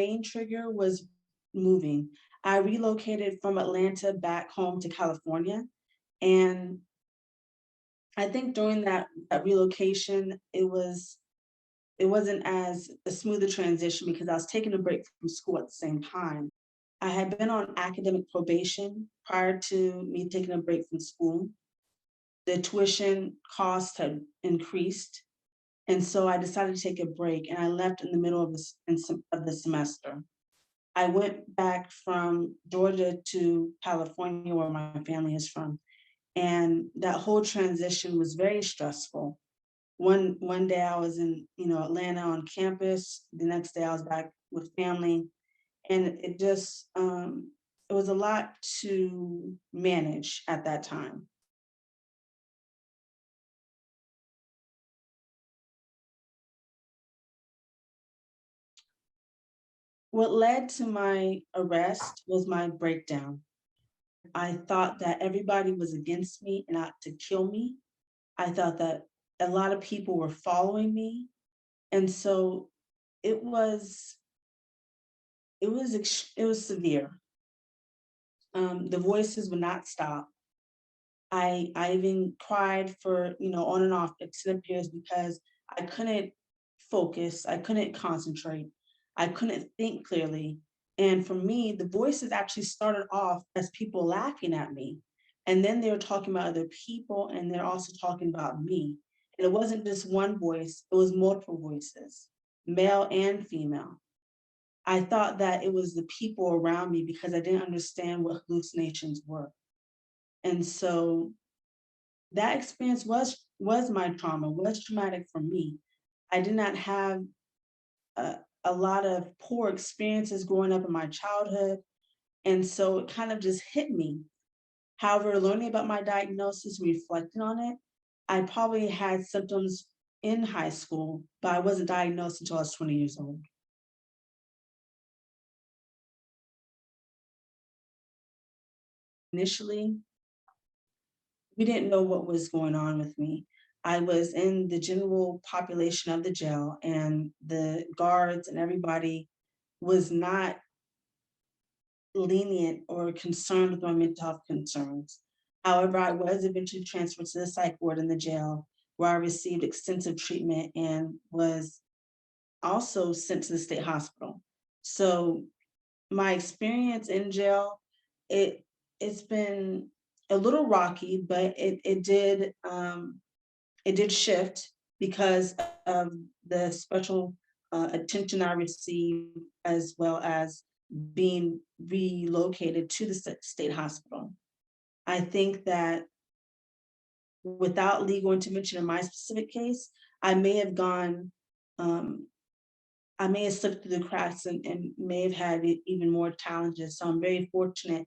main trigger was moving. I relocated from Atlanta back home to California, and I think during that relocation, it wasn't as a smoother transition because I was taking a break from school at the same time. I had been on academic probation prior to me taking a break from school. The tuition costs had increased, and so I decided to take a break, and I left in the middle of of the semester. I went back from Georgia to California, where my family is from, and that whole transition was very stressful. One day I was in, Atlanta on campus. The next day I was back with family, and it was a lot to manage at that time. What led to my arrest was my breakdown. I thought that everybody was against me and out to kill me. I thought that a lot of people were following me, and so it was it was severe. The voices would not stop. I even cried for, on and off extended periods because I couldn't focus, I couldn't concentrate, I couldn't think clearly. And for me, the voices actually started off as people laughing at me. And then they were talking about other people and they're also talking about me. And it wasn't just one voice, it was multiple voices, male and female. I thought that it was the people around me because I didn't understand what hallucinations were. And so that experience was my trauma, was traumatic for me. I did not have a lot of poor experiences growing up in my childhood, and so it kind of just hit me. However, learning about my diagnosis, reflecting on it, I probably had symptoms in high school, but I wasn't diagnosed until I was 20 years old. Initially, we didn't know what was going on with me. I was in the general population of the jail, and the guards and everybody was not lenient or concerned with my mental health concerns. However, I was eventually transferred to the psych ward in the jail, where I received extensive treatment and was also sent to the state hospital. So my experience in jail, it it's been a little rocky, but it did shift because of the special attention I received, as well as being relocated to the state hospital. I think that without legal intervention in my specific case, I may have gone, um, I may have slipped through the cracks and may have had even more challenges. So I'm very fortunate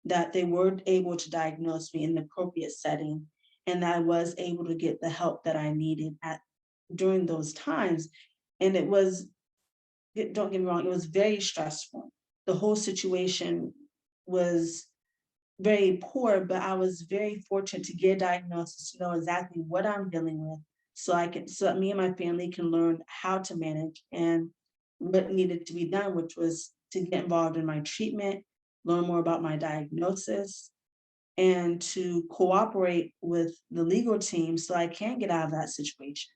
that they were able to diagnose me in the appropriate setting and that I was able to get the help that I needed at during those times. And it was, don't get me wrong, it was very stressful. The whole situation was very poor, but I was very fortunate to get a diagnosis to know exactly what I'm dealing with so that me and my family can learn how to manage and what needed to be done, which was to get involved in my treatment, learn more about my diagnosis, and to cooperate with the legal team so I can get out of that situation.